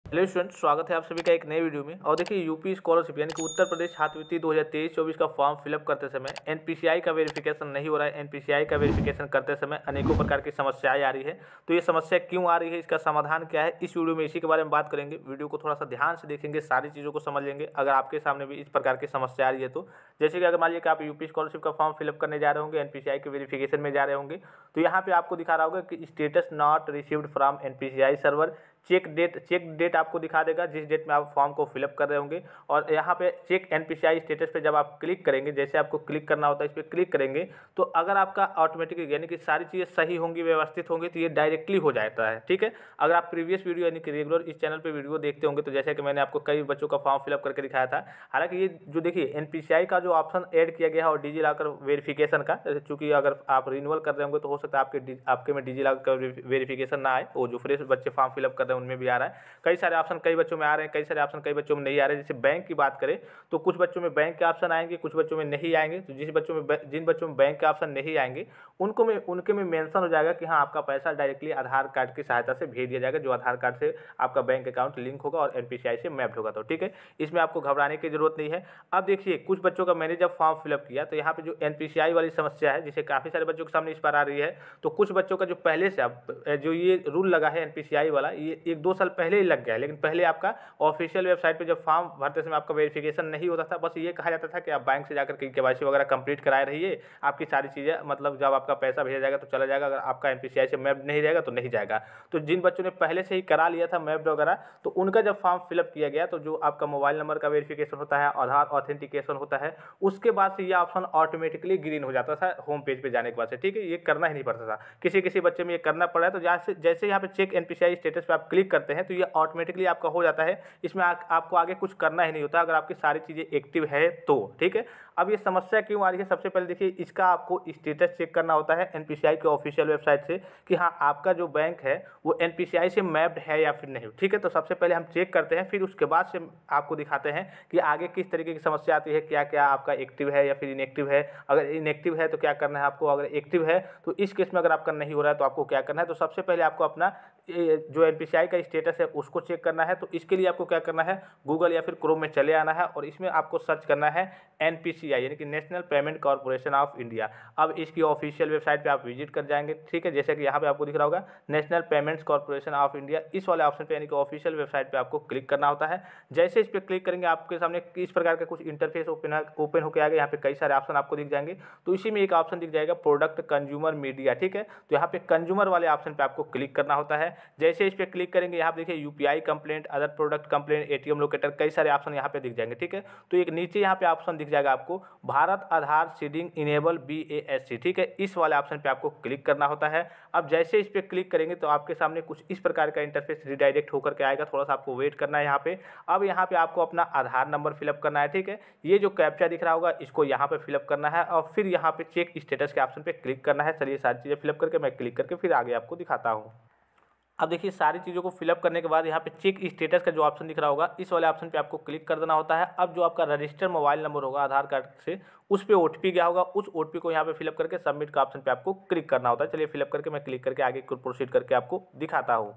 Hello student, स्वागत है आप सभी का एक नए वीडियो में। और देखिए, यूपी स्कॉलरशिप यानी कि उत्तर प्रदेश छात्रवृत्ति 2023-24 का फॉर्म फिलअप करते समय एनपीसीआई का वेरिफिकेशन नहीं हो रहा है। एनपीसीआई का वेरिफिकेशन करते समय अनेकों प्रकार की समस्याएं आ रही है। तो ये समस्या क्यों आ रही है, इसका समाधान क्या है, इस वीडियो में इसी के बारे में बात करेंगे। वीडियो को थोड़ा सा ध्यान से देखेंगे, सारी चीज़ों को समझ लेंगे। अगर आपके सामने भी इस प्रकार की समस्या आ रही है तो जैसे कि अगर मान लीजिए कि आप यूपी स्कॉलरशिप का फॉर्म फिलअप करने जा रहे होंगे, एनपीसीआई के वेरिफिकेशन में जा रहे होंगे, तो यहाँ पे आपको दिखा रहा होगा कि status not received from NPCI server. Check date आपको दिखा देगा जिस डेट में आप फॉर्म को फिलअप कर रहे होंगे। और यहाँ पे चेक एनपीसीआई स्टेटस पे जब आप क्लिक करेंगे, जैसे आपको क्लिक करना होता है, इस पर क्लिक करेंगे तो अगर आपका ऑटोमेटिकली यानी कि सारी चीज़ें सही होंगी, व्यवस्थित होंगी, तो ये डायरेक्टली हो जाता है। ठीक है, अगर आप प्रीवियस वीडियो यानी कि रेगुलर इस चैनल पर वीडियो देखते होंगे तो जैसे कि मैंने आपको कई बच्चों का फॉर्म फिलअप करके दिखाया था। हालांकि ये जो देखिए एनपीसीआई का जो ऑप्शन ऐड किया गया है और डिजी लॉकर वेरिफिकेशन का, चूंकि अगर आप रिन्यूअल कर रहे होंगे तो हो सकता है आपके में डिजी लॉकर वेरिफिकेशन ना आए, वो जो फ्रेश बच्चे फॉर्म फिलअप कर रहे हैं उनमें भी आ रहा है। कई सारे ऑप्शन कई बच्चों में आ रहे हैं, कई सारे ऑप्शन कई बच्चों में नहीं आ रहे हैं। जैसे बैंक की बात करें तो कुछ बच्चों में बैंक के ऑप्शन आएंगे, कुछ बच्चों में नहीं आएंगे। तो जिन बच्चों में बैंक के ऑप्शन नहीं आएंगे उनके में मेंशन हो जाएगा कि हाँ, आपका पैसा डायरेक्टली आधार कार्ड की सहायता से भेज दिया जाएगा, जो आधार कार्ड से आपका बैंक अकाउंट लिंक होगा और एनपीसीआई से मैप्ड होगा। तो ठीक है, इसमें आपको घबराने की जरूरत नहीं है। अब देखिए, कुछ बच्चों का मैंने जब फॉर्म फिलअप किया तो यहाँ पे जो एनपीसीआई वाली समस्या है, जिसे काफ़ी सारे बच्चों के सामने इस बार आ रही है, तो कुछ बच्चों का जो पहले से अब जो ये रूल लगा है एनपीसीआई वाला, ये 1-2 साल पहले ही लग गया है। लेकिन पहले आपका ऑफिशियल वेबसाइट पे जब फॉर्म भरते समय आपका वेरिफिकेशन नहीं होता था, बस ये कहा जाता था कि आप बैंक से जाकर के केवाईसी वगैरह कंप्लीट कराए रहिए, आपकी सारी चीज़ें, मतलब जब आपका पैसा भेजा जाएगा तो चला जाएगा, अगर आपका एनपीसीआई से मैप्ड नहीं रहेगा तो नहीं जाएगा। तो जिन बच्चों ने पहले से ही करा लिया था मैप्ड वगैरह, तो उनका जब फॉर्म फिलअप किया गया तो जो आपका मोबाइल नंबर का वेरिफिकेशन होता है, आधार ऑथेंटिकेशन होता है, उसके बाद से ये ऑप्शन ऑटोमेटिकली ग्रीन हो जाता था होम पेज पे जाने के बाद से। ठीक है, ये करना ही नहीं पड़ता था। किसी किसी बच्चे में ये करना पड़ा है, तो जैसे यहाँ पे चेक एनपीसीआई स्टेटस पे आप क्लिक करते हैं तो ये ऑटोमेटिकली आपका हो जाता है। इसमें आपको आगे कुछ करना ही नहीं होता अगर आपकी सारी चीज़ें एक्टिव है तो। ठीक है, अब ये समस्या क्यों आ रही है, सबसे पहले देखिए, इसका आपको स्टेटस चेक करना होता है एनपीसीआई के ऑफिशियल वेबसाइट से कि हाँ, आपका जो बैंक है वो एनपीसीआई से मैप्ड है या फिर नहीं। ठीक है, तो सबसे पहले हम चेक करते हैं, फिर उसके बाद से आपको दिखाते हैं कि आगे किस तरीके की समस्या आती है, क्या क्या आपका एक्टिव है या फिर इनएक्टिव है। अगर इनएक्टिव है तो क्या करना है आपको, अगर एक्टिव है तो इस केस में अगर आपका नहीं हो रहा है तो आपको क्या करना है। तो सबसे पहले आपको अपना जो एनपीसीआई का स्टेटस है उसको चेक करना है। तो इसके लिए आपको क्या करना है, गूगल या फिर क्रोम में चले आना है और इसमें आपको सर्च करना है एनपीसीआई यानी कि national payment corporation of India. अब इसकी ऑफिशियल वेबसाइट पे आप विजिट कर जाएंगे। ठीक है, जैसे कि यहाँ पे आपको दिख रहा होगा national payments corporation of India, इस वाले ऑप्शन पे यानी कि ऑफिशियल वेबसाइट पे आपको क्लिक करना होता है। जैसे इस पर क्लिक करेंगे आपके सामने इस प्रकार का कुछ इंटरफेस ओपन होकर आएगा। यहाँ पे कई सारे ऑप्शन आपको दिख जाएंगे। तो इसी में एक ऑप्शन दिख जाएगा प्रोडक्ट कंज्यूमर मीडिया। ठीक है, तो यहाँ पे कंज्यूमर वाले ऑप्शन पे आपको क्लिक करना होता है। जैसे इस पर क्लिक करेंगे, यहाँ पे देखिए UPI complaint, other product complaint, ATM locator, कई सारे ऑप्शन यहाँ पे दिख जाएंगे। ठीक है, तो एक नीचे यहाँ पे ऑप्शन दिख जाएगा आपको भारत आधार सीडिंग इनेबल BASC। ठीक है, इस वाले ऑप्शन पे आपको क्लिक करना होता है। अब जैसे इस पे क्लिक करेंगे तो आपके सामने कुछ इस प्रकार का इंटरफेस रिडायरेक्ट होकर के आएगा। थोड़ा सा आपको वेट करना है यहाँ पे। अब यहाँ पे आपको अपना आधार नंबर फिलअप करना है। ठीक है, ये जो कैप्चा दिख रहा होगा इसको यहाँ पे फिलअप करना है और फिर यहाँ पे चेक स्टेटस के ऑप्शन पे क्लिक करना है। चलिए सारी चीज़ें फिलअप करके मैं क्लिक करके फिर आगे आपको दिखाता हूँ। अब देखिए, सारी चीज़ों को फिलअप करने के बाद यहाँ पे चेक स्टेटस का जो ऑप्शन दिख रहा होगा इस वाले ऑप्शन पे आपको क्लिक कर देना होता है। अब जो आपका रजिस्टर्ड मोबाइल नंबर होगा आधार कार्ड से, उस पे ओटीपी गया होगा, उस ओटीपी को यहाँ पे फिलअप करके सबमिट का ऑप्शन पे आपको क्लिक करना होता है। चलिए फिलअप करके मैं क्लिक करके आगे प्रोसीड करके आपको दिखाता हूँ।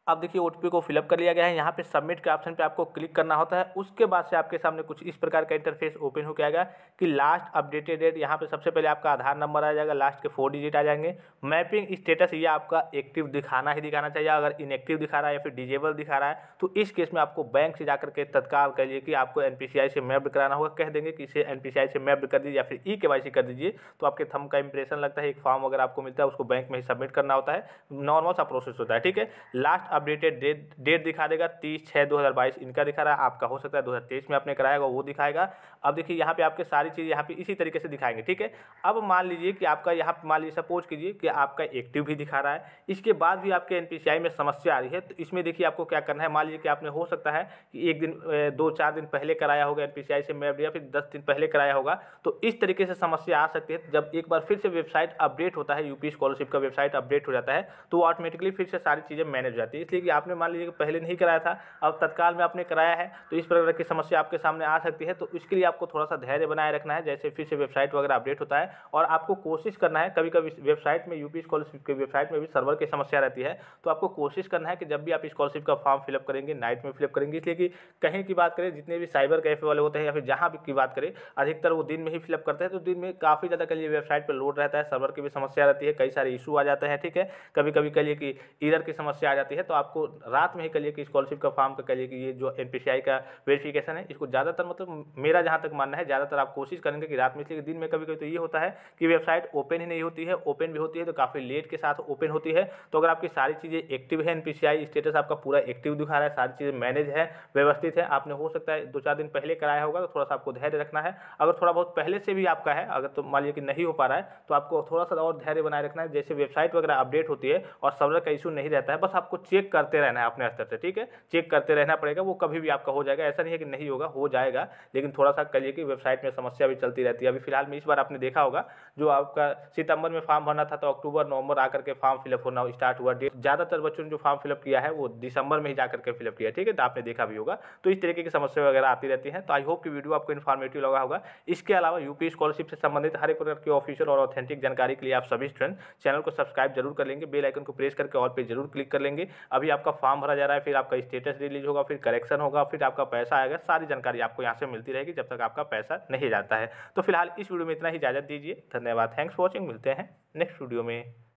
अब देखिए, ओटीपी को फिलअप कर लिया गया है। यहाँ पे सबमिट के ऑप्शन पे आपको क्लिक करना होता है। उसके बाद से आपके सामने कुछ इस प्रकार का इंटरफेस ओपन होकर आएगा कि लास्ट अपडेटेड डेट। यहाँ पे सबसे पहले आपका आधार नंबर आ जाएगा, लास्ट के 4 डिजिट आ जाएंगे। मैपिंग स्टेटस, ये आपका एक्टिव दिखाना ही दिखाना चाहिए। अगर इनएक्टिव दिखा रहा है या फिर डिजेबल दिखा रहा है तो इस केस में आपको बैंक से जाकर के तत्काल कह लीजिए कि आपको एनपीसीआई से मैप्ड कराना होगा। कह देंगे कि इसे एनपीसीआई से मैप्ड कर दीजिए या फिर केवाईसी कर दीजिए। तो आपके थंब का इंप्रेशन लगता है, एक फॉर्म अगर आपको मिलता है उसको बैंक में ही सबमिट करना होता है। नॉर्मल सा प्रोसेस होता है। ठीक है, लास्ट अपडेटेड डेट दिखा देगा 30/6/2022 इनका दिखा रहा है। आपका हो सकता है 2023 में आपने कराया होगा, वो दिखाएगा। अब देखिए, यहाँ पे आपके सारी चीज़ यहाँ पे इसी तरीके से दिखाएंगे। ठीक है, अब मान लीजिए कि आपका यहाँ पे मान लीजिए सपोज कीजिए कि आपका एक्टिव भी दिखा रहा है, इसके बाद भी आपके एनपीसीआई में समस्या आ रही है। तो इसमें देखिए आपको क्या करना है, मान लीजिए कि आपने हो सकता है कि एक दिन 2-4 दिन पहले कराया होगा एनपीसीआई से मैप्ड या फिर 10 दिन पहले कराया होगा। तो इस तरीके से समस्या आ सकती है। जब एक बार फिर से वेबसाइट अपडेट होता है, यूपी स्कॉलरशिप का वेबसाइट अपडेट हो जाता है, तो ऑटोमेटिकली फिर से सारी चीज़ें मैनेज हो जाती है। इसलिए कि आपने मान लीजिए कि पहले नहीं कराया था, अब तत्काल में आपने कराया है, तो इस प्रकार की समस्या आपके सामने आ सकती है। तो इसके लिए आपको थोड़ा सा धैर्य बनाए रखना है, जैसे फिर से वेबसाइट वगैरह अपडेट होता है, और आपको कोशिश करना है, कभी कभी वेबसाइट में यूपी स्कॉलरशिप की वेबसाइट में भी सर्वर की समस्या रहती है, तो आपको कोशिश करना है कि जब भी आप स्कॉलरशिप का फॉर्म फिलअप करेंगे नाइट में फिलअप करेंगे, इसलिए कि कहीं की बात करें, जितने भी साइबर कैफे वाले होते हैं या फिर जहाँ भी की बात करें, अधिकतर वो दिन में ही फिलअप करते हैं, तो दिन में काफ़ी ज़्यादा कह लीजिए वेबसाइट पर लोड रहता है, सर्वर की भी समस्या रहती है, कई सारे इशू आ जाते हैं, ठीक है। कभी कभी कह लिए कि एरर की समस्या आ जाती है, तो आपको रात में ही कह लिए कि स्कॉलरशिप का फॉर्म का कह लिए कि ये जो एनपीसीआई का वेरिफिकेशन है, इसको ज़्यादातर मतलब मेरा जहाँ तक मानना है, ज़्यादातर आप कोशिश करेंगे कि रात में, इसलिए दिन में कभी कभी तो ये होता है कि वेबसाइट ओपन ही नहीं होती है, ओपन भी होती है तो काफ़ी लेट के साथ ओपन होती है। तो अगर आपकी सारी चीज़ें एक्टिव है, एनपीसीआई स्टेटस आपका पूरा एक्टिव दिखा रहा है, सारी चीज़ें मैनेज है, व्यवस्थित है, आपने हो सकता है 2-4 दिन पहले कराया होगा, तो थोड़ा सा आपको धैर्य रखना है। अगर थोड़ा बहुत पहले से भी आपका है, अगर तो मान लीजिए कि नहीं हो पा रहा है, तो आपको थोड़ा सा और धैर्य बनाए रखना है। जैसे वेबसाइट वगैरह अपडेट होती है और सर्वर का इशू नहीं रहता है, बस आपको चेक करते रहना है अपने स्तर से, ठीक है, चेक करते रहना पड़ेगा, वो कभी भी आपका हो जाएगा, ऐसा नहीं है कि नहीं होगा, हो जाएगा, लेकिन थोड़ा सा कहिए कि वेबसाइट में समस्या भी चलती रहती है। अभी फिलहाल में इस बार आपने देखा होगा, जो आपका सितंबर में फॉर्म भरना था, तो अक्टूबर नवंबर आकर के फॉर्म फिलअप होना स्टार्ट हुआ। ज़्यादातर बच्चों ने जो फॉर्म फिलअप किया है वो दिसंबर में ही जाकर के फिलअप किया, ठीक है, तो आपने देखा भी होगा। तो इस तरीके की समस्या वगैरह आती रहती है। तो आई होप कि वीडियो आपको इन्फॉर्मेटिव लगा होगा। इसके अलावा यूपी स्कॉलरशिप से संबंधित हर एक प्रकार की ऑफिशियल और ऑथेंटिक जानकारी के लिए आप सभी स्टूडेंट चैनल को सब्सक्राइब जरूर कर लेंगे, बेल आइकन को प्रेस करके ऑल पे जरूर क्लिक कर लेंगे। अभी आपका फॉर्म भरा जा रहा है, फिर आपका स्टेटस रिलीज होगा, फिर करेक्शन होगा, फिर आपका पैसा आएगा, सारी जानकारी आपको यहाँ से मिलती रहेगी जब तक आपका पैसा नहीं जाता है। तो फिलहाल इस वीडियो में इतना ही, इजाजत दीजिए, धन्यवाद, थैंक्स फॉर वॉचिंग, मिलते हैं नेक्स्ट वीडियो में।